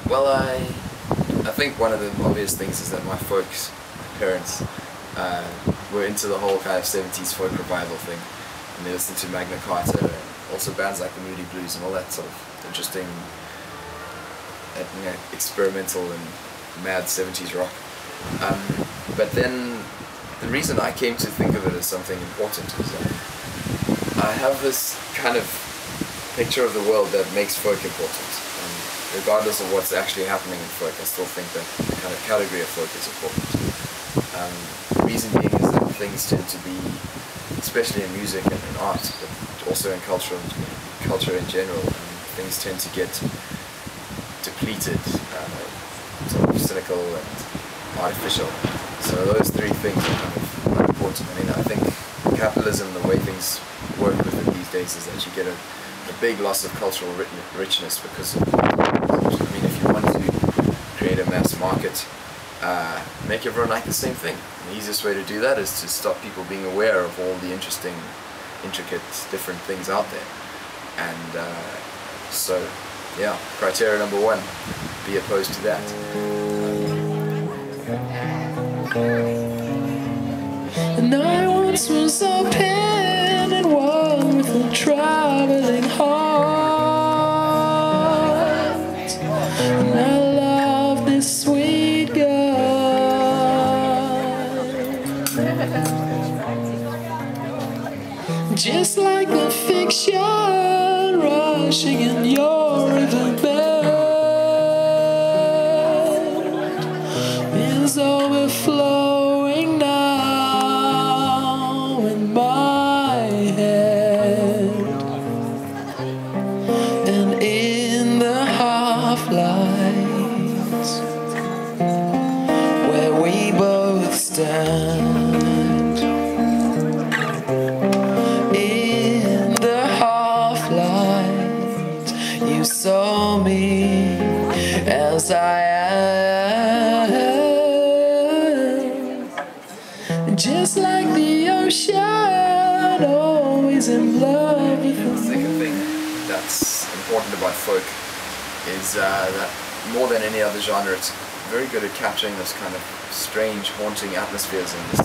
Well, I think one of the obvious things is that my folks, my parents, were into the whole kind of 70s folk revival thing, and they listened to Magna Carta and also bands like the Moody Blues and all that sort of interesting, experimental and mad 70s rock. But then the reason I came to think of it as something important is I have this kind of picture of the world that makes folk important. Regardless of what's actually happening in folk, I still think that the kind of category of folk is important. The reason being is that things tend to be, especially in music and in art, but also in culture in general, things tend to get depleted, sort of cynical and artificial. So those three things are kind of important. I mean, I think capitalism, the way things work with it these days, is that you get a big loss of cultural richness because of, I mean, if you want to create a mass market, make everyone like the same thing. The easiest way to do that is to stop people being aware of all the interesting, intricate, different things out there. And so, yeah, criteria number one, be opposed to that. And I once was a pen and one with a traveling heart, and I love this sweet girl, just like the fiction rushing in your riverbed is overflowing now in my head, and in the half-lights where we both stand, in the half-light you saw me as I am, just like the ocean, always in love with The second thing that's important about folk is that more than any other genre, it's very good at capturing this kind of strange, haunting atmospheres and this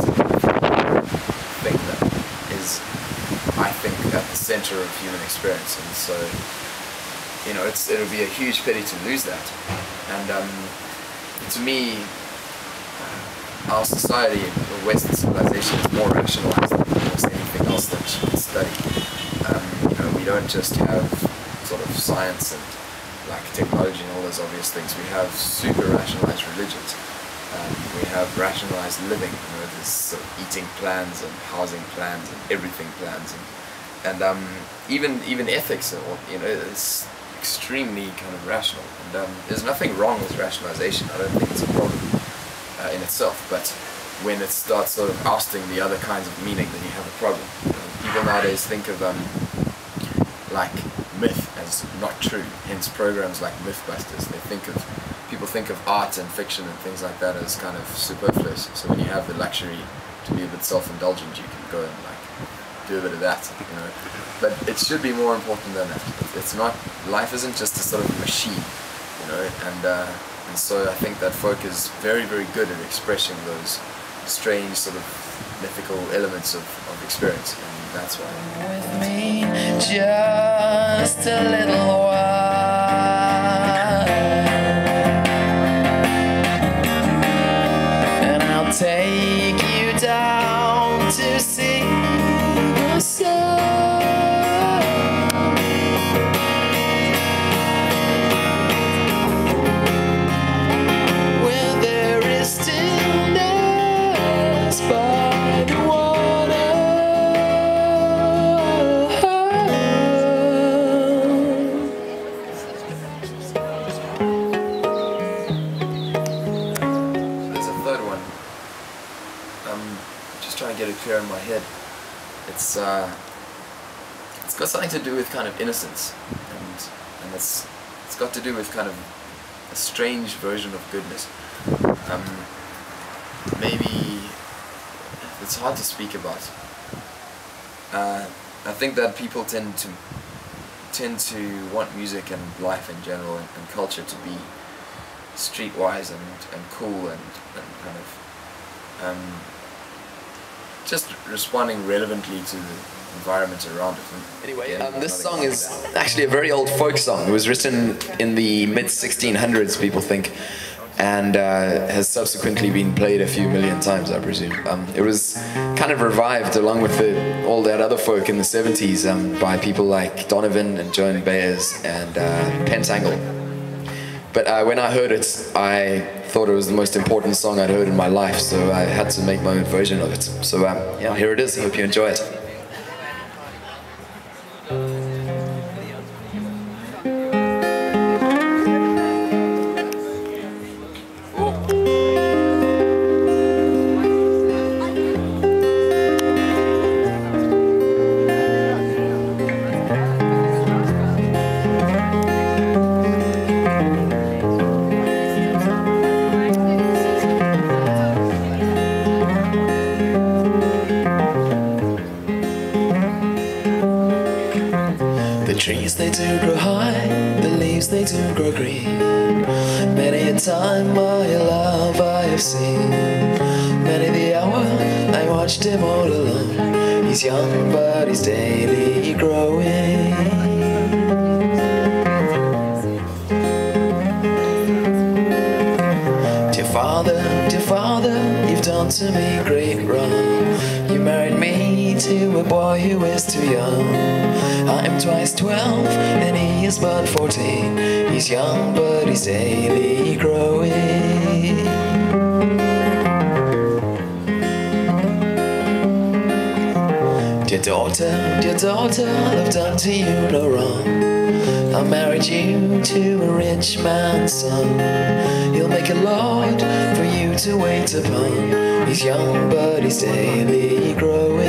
thing that is, I think, at the center of human experience. And so, you know, it'll be a huge pity to lose that. And to me, our society, or Western civilization, is more rationalized than almost anything else that you can study. You know, we don't just have sort of science and like technology and all those obvious things. We have super rationalized religions. We have rationalized living. You know, there's sort of eating plans and housing plans and everything plans, and even ethics. Or, you know, it's extremely kind of rational. And there's nothing wrong with rationalization. I don't think it's a problem in itself, but when it starts sort of ousting the other kinds of meaning, then you have a problem. People nowadays think of like myth as not true, hence programs like Mythbusters. People think of art and fiction and things like that as kind of superfluous. So when you have the luxury to be a bit self-indulgent, you can go and like do a bit of that, you know. But it should be more important than that. It's not. Life isn't just a sort of machine, you know. And so I think that folk is very, very good at expressing those strange sort of mythical elements of experience, and that's why. with me just a little while, and I'll take you down to see the sun. Get it clear in my head. It's got something to do with kind of innocence, and it's got to do with kind of a strange version of goodness. Maybe it's hard to speak about. I think that people tend to want music and life in general and culture to be streetwise and cool and kind of just responding relevantly to the environment around it. Anyway, this song is actually a very old folk song. It was written in the mid-1600s, people think, and has subsequently been played a few million times, I presume. It was kind of revived along with all that other folk in the 70s by people like Donovan and Joan Baez and Pentangle. But when I heard it, I thought it was the most important song I'd heard in my life, so I had to make my own version of it. So yeah, here it is. I hope you enjoy it. Trees they do grow high, the leaves they do grow green. Many a time, my love, I have seen. Many the hour I watched him all alone. He's young, but he's daily growing. Dear father, you've done to me great wrong. You married me to a boy who is too young. I am twice 12 and he is but 14. He's young but he's daily growing. Dear daughter, I've done to you no wrong. I married you to a rich man's son. He'll make a lord for you to wait upon. He's young but he's daily growing.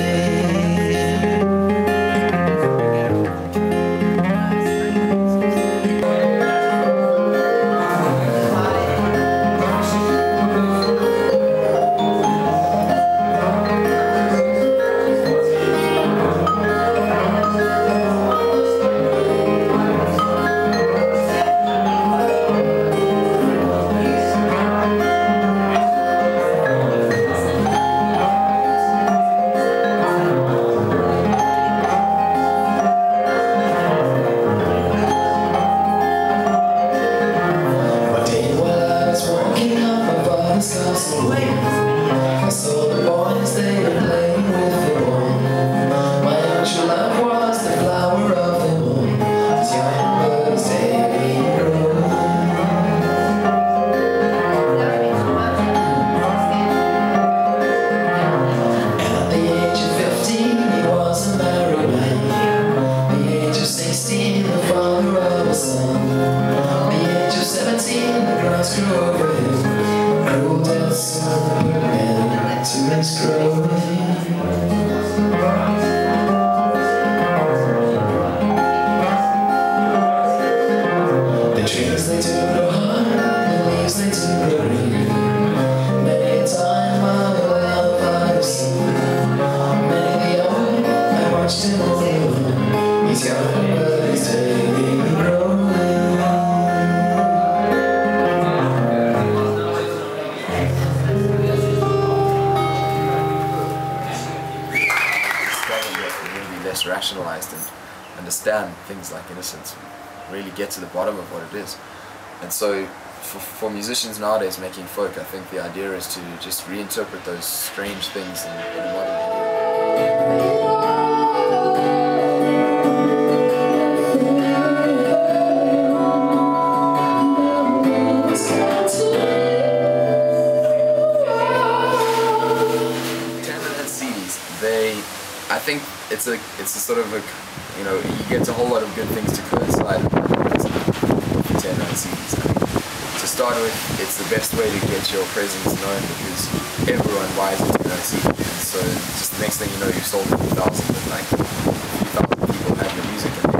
I saw the boys, they were playing with the ball. My actual love was the flower of them all. It's young but it's daily growing. At the age of 15 he was a married man. The age of 16 the father of a son. The age of 17 the grass grew over him. Cruel deaths to his growing. The trees they do grow high, the leaves they do grow green. Many a time my love I have seen. Many the hour I watched him all alone. He's young but he's daily growing. Less rationalized and understand things like innocence, really get to the bottom of what it is. And so for musicians nowadays making folk, I think the idea is to just reinterpret those strange things in a modern I think it's a sort of a, you know, you get a whole lot of good things to coincide with 10 CDs. I think to start with, it's the best way to get your presence known because everyone buys a 10 CD, and so just the next thing you know, you've sold 50,000, and like 50,000 people have your music in